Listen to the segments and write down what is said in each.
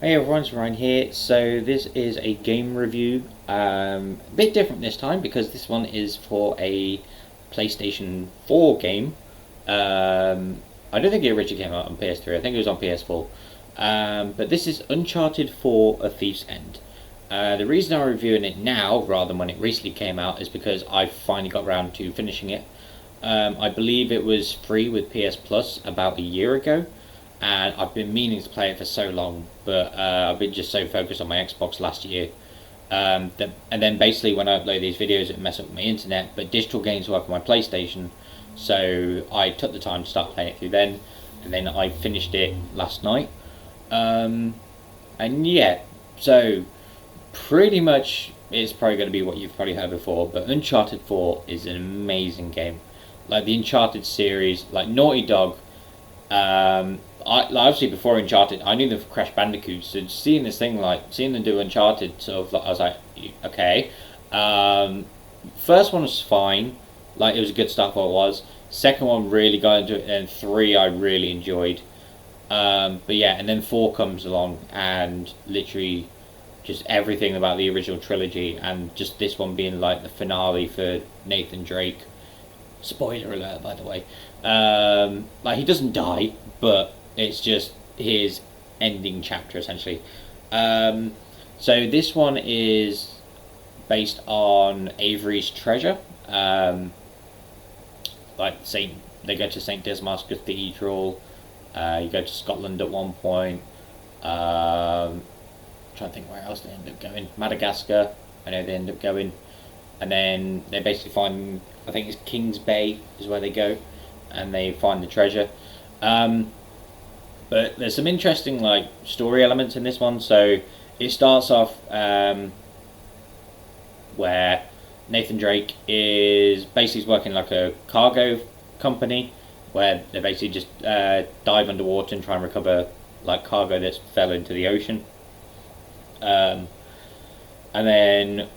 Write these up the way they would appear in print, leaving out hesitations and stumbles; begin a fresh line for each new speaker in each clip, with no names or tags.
Hey everyone, it's Ryan here. So this is a game review. A bit different this time because this one is for a PlayStation 4 game. I don't think it originally came out on PS3. I think it was on PS4. But this is Uncharted 4: A Thief's End. The reason I'm reviewing it now rather than when it recently came out is because I finally got around to finishing it. I believe it was free with PS Plus about a year ago, and I've been meaning to play it for so long, but I've been just so focused on my Xbox last year. And then basically when I upload these videos, it messes up my internet, but digital games work on my PlayStation, so I took the time to start playing it through then, and then I finished it last night. Um, and yeah, so pretty much it's probably going to be what you've probably heard before, but Uncharted 4 is an amazing game. Like the Uncharted series, like Naughty Dog, obviously before Uncharted, I knew them for Crash Bandicoot. So seeing this thing, like seeing them do Uncharted, sort of, like, I was like, okay. Um, First one was fine, like it was a good start for what it was. Second one really got into it, and three I really enjoyed. But yeah, and then four comes along, and literally just everything about the original trilogy, and just this one being like the finale for Nathan Drake. Spoiler alert, by the way. Like he doesn't die, but it's just his ending chapter essentially. Um, so this one is based on Avery's treasure. Like Saint, they go to Saint Dismas Cathedral. You go to Scotland at one point. Trying to think where else they end up going. Madagascar, I know they end up going, and then they basically find. I think it's Kings Bay is where they go, and they find the treasure. Um, but there's some interesting like story elements in this one. So it starts off where Nathan Drake is basically working like a cargo company, where they basically just dive underwater and try and recover like cargo that's fell into the ocean. Um, and then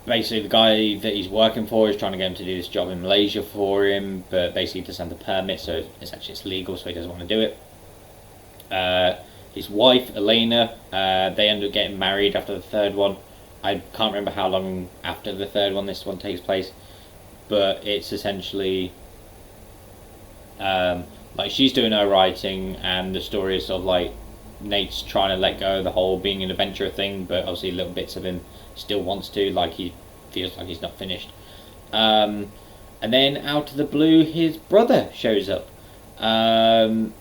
basically the guy that he's working for is trying to get him to do this job in Malaysia for him, but basically he doesn't have the permit, so it's legal, so he doesn't want to do it. His wife Elena, they end up getting married after the third one. I can't remember how long after the third one this one takes place, but it's essentially like she's doing her writing, and the story is sort of like Nate's trying to let go of the whole being an adventurer thing, but obviously little bits of him still wants to, like he feels like he's not finished. Um, and then out of the blue, his brother shows up, and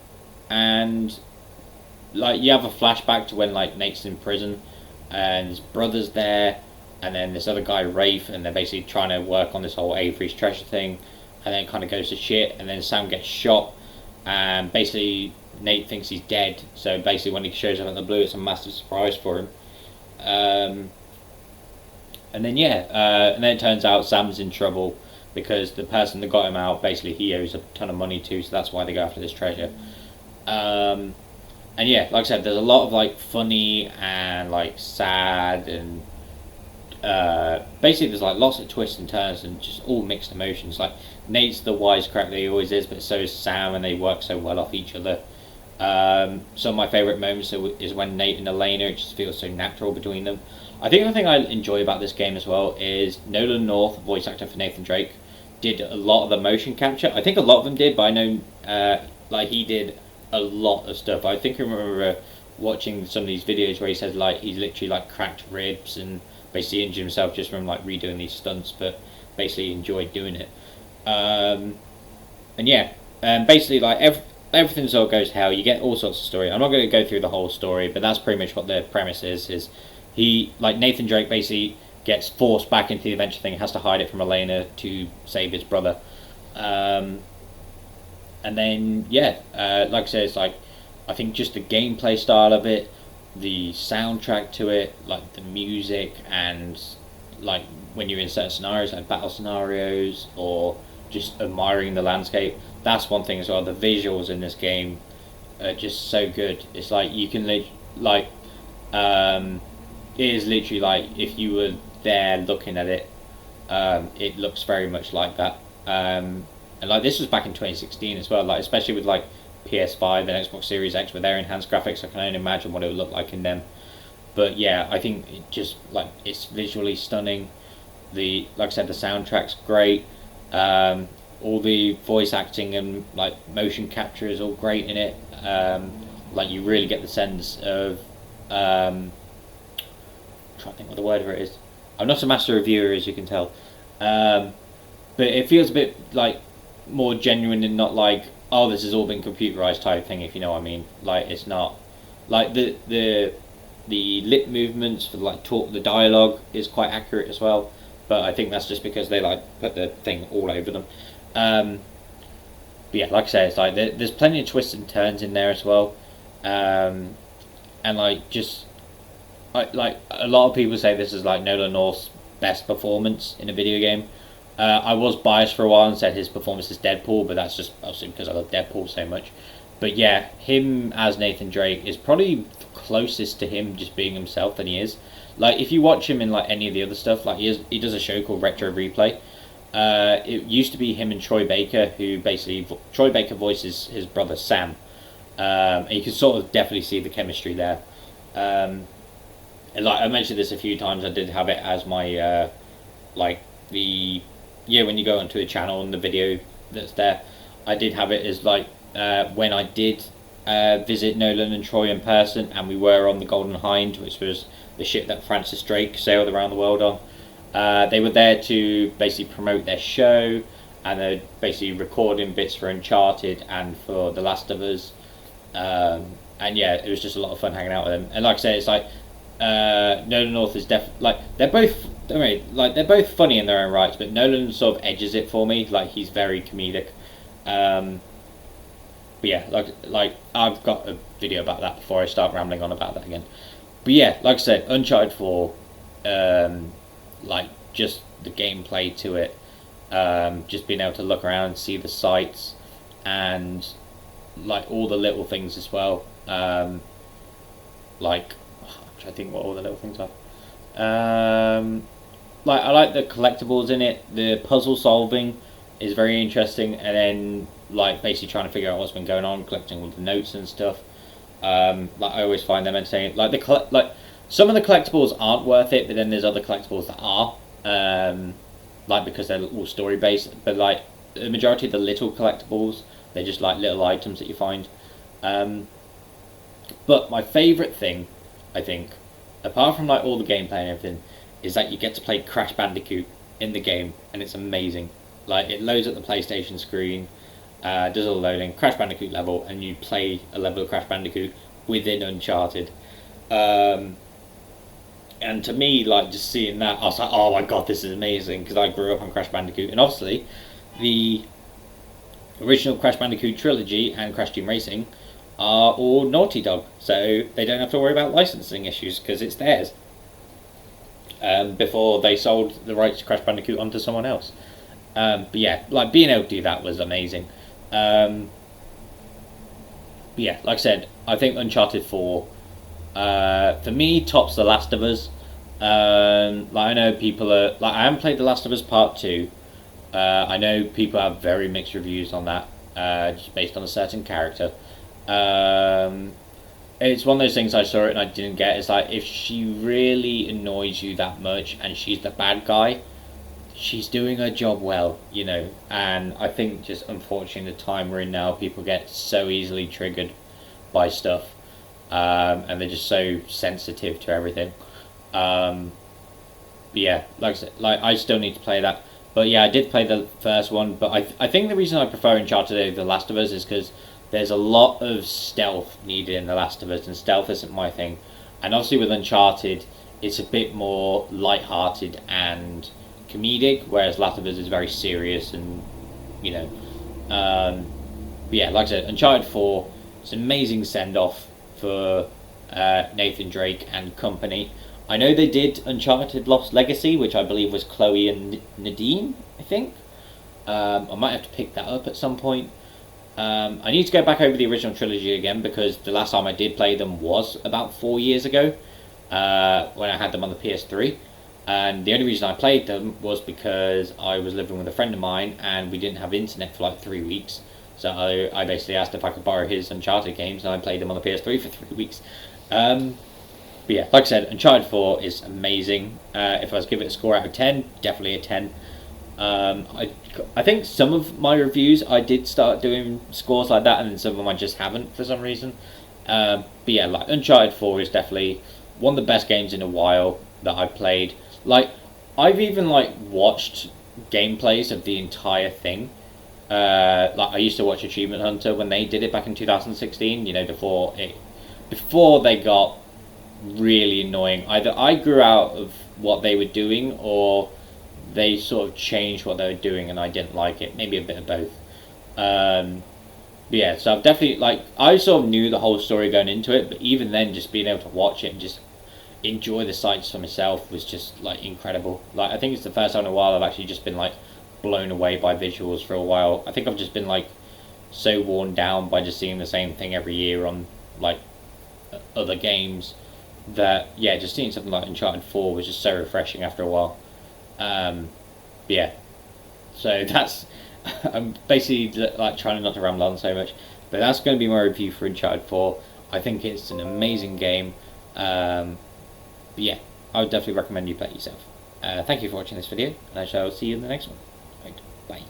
like you have a flashback to when like Nate's in prison, and his brother's there, and then this other guy Rafe, and they're basically trying to work on this whole Avery's treasure thing, and then it kind of goes to shit, and then Sam gets shot, and basically Nate thinks he's dead. So basically, when he shows up in the blue, it's a massive surprise for him. Um, and then yeah, and then it turns out Sam's in trouble because the person that got him out, basically, he owes a ton of money to, so that's why they go after this treasure. Um, and yeah, like I said, there's a lot of like funny and like sad and basically there's like lots of twists and turns and just all mixed emotions. Like Nate's the wisecrack that he always is, but so is Sam, and they work so well off each other. Some of my favourite moments is when Nate and Elena, it just feels so natural between them. I think the thing I enjoy about this game as well is Nolan North, voice actor for Nathan Drake, did a lot of the motion capture. I think a lot of them did, but I know like he did a lot of stuff. I think I remember watching some of these videos where he says like he's literally like cracked ribs and basically injured himself just from like redoing these stunts, but basically enjoyed doing it. Um, and yeah, basically like everything sort of goes to hell. You get all sorts of story. I'm not going to go through the whole story, but that's pretty much what the premise is. Is he like Nathan Drake basically gets forced back into the adventure thing, has to hide it from Elena to save his brother. Um, and then yeah, like I said, it's like I think just the gameplay style of it, the soundtrack to it, like the music, and like when you're in certain scenarios, like battle scenarios, or just admiring the landscape. That's one thing as well. The visuals in this game are just so good. It's like you can like it is literally like if you were there looking at it, it looks very much like that. And like this was back in 2016 as well. Like especially with like PS5 and Xbox Series X with their enhanced graphics. I can only imagine what it would look like in them. But yeah, I think it just like it's visually stunning. Like I said, the soundtrack's great. All the voice acting and like motion capture is all great in it. Like you really get the sense of I'm trying to think what the word for it is. I'm not a master reviewer, as you can tell, but it feels a bit like more genuine and not like, oh, this has all been computerized type thing. If you know what I mean. Like it's not like the lip movements for like talk, the dialogue is quite accurate as well. But I think that's just because they like put the thing all over them. But yeah, like I say, it's like there's plenty of twists and turns in there as well, and like just like a lot of people say this is like Nolan North's best performance in a video game. I was biased for a while and said his performance is Deadpool, but that's just obviously because I love Deadpool so much. But yeah, him as Nathan Drake is probably closest to him just being himself than he is. Like if you watch him in like any of the other stuff, like he does a show called Retro Replay. It used to be him and Troy Baker, who basically Troy Baker voices his brother Sam. And you can sort of definitely see the chemistry there. And like I mentioned this a few times, I did have it as my like the when you go onto a channel and the video that's there, I did have it as like when I did visit Nolan and Troy in person, and we were on the Golden Hind, which was the ship that Francis Drake sailed around the world on. They were there to basically promote their show, and they're basically recording bits for Uncharted and for The Last of Us. And yeah, it was just a lot of fun hanging out with them. And like I said, it's like Nolan North is like they're both funny in their own rights, but Nolan sort of edges it for me. Like he's very comedic. But yeah, like I've got a video about that before I start rambling on about that again. But yeah, like I said, Uncharted 4, like just the gameplay to it, just being able to look around and see the sights, and like all the little things as well. Like I'm trying to think what all the little things are. Like I like the collectibles in it. The puzzle solving is very interesting, and then like basically trying to figure out what's been going on, collecting all the notes and stuff. Like I always find them entertaining. Like like some of the collectibles aren't worth it, but then there's other collectibles that are. Like because they're all story based, but like the majority of the little collectibles, they're just like little items that you find. But my favourite thing, I think, apart from like all the gameplay and everything, is that you get to play Crash Bandicoot in the game, and it's amazing. Like it loads up the PlayStation screen, does all the loading, Crash Bandicoot level, and you play a level of Crash Bandicoot within Uncharted. And to me, like just seeing that, I was like, oh my god, this is amazing, because I grew up on Crash Bandicoot, and obviously the original Crash Bandicoot trilogy and Crash Team Racing are all Naughty Dog, so they don't have to worry about licensing issues because it's theirs. Before they sold the rights to Crash Bandicoot onto someone else. But yeah, like being able to do that was amazing. But yeah, like I said, I think Uncharted 4, for me, tops The Last of Us. Like I know people are like, I haven't played The Last of Us Part 2. I know people have very mixed reviews on that, just based on a certain character. It's one of those things I saw it and I didn't get. It's like if she really annoys you that much and she's the bad guy, she's doing her job well, you know. And I think just unfortunately the time we're in now, people get so easily triggered by stuff, and they're just so sensitive to everything. But yeah, like I said, like I still need to play that. But yeah, I did play the first one, but I think the reason I prefer Uncharted over The Last of Us is because there's a lot of stealth needed in The Last of Us, and stealth isn't my thing. And obviously with Uncharted, it's a bit more light-hearted and comedic, whereas Last of Us is very serious and, you know. But yeah, like I said, Uncharted 4, it's an amazing send-off for Nathan Drake and company. I know they did Uncharted Lost Legacy, which I believe was Chloe and Nadine, I think. I might have to pick that up at some point. I need to go back over the original trilogy again, because the last time I did play them was about 4 years ago, when I had them on the PS3. And the only reason I played them was because I was living with a friend of mine and we didn't have internet for like 3 weeks. So I basically asked if I could borrow his Uncharted games, and I played them on the PS3 for 3 weeks. But yeah, like I said, Uncharted 4 is amazing. If I was to give it a score out of 10, definitely a 10. I think some of my reviews I did start doing scores like that, and then some of them I just haven't for some reason. But yeah, like Uncharted 4 is definitely one of the best games in a while that I've played. Like I've even like watched gameplays of the entire thing. Like I used to watch Achievement Hunter when they did it back in 2016. You know, before they got really annoying. Either I grew out of what they were doing, or they sort of changed what they were doing and I didn't like it. Maybe a bit of both. But yeah, so I've definitely, like, I sort of knew the whole story going into it, but even then, just being able to watch it and just enjoy the sights for myself was just like incredible. Like, I think it's the first time in a while I've actually just been like blown away by visuals for a while. I think I've just been like so worn down by just seeing the same thing every year on like other games that, yeah, just seeing something like Uncharted 4 was just so refreshing after a while. Yeah, so that's I'm basically like trying not to ramble on so much, but that's going to be my review for Uncharted 4. I think it's an amazing game. But yeah, I would definitely recommend you play it yourself. Thank you for watching this video, and I shall see you in the next one. Right, bye.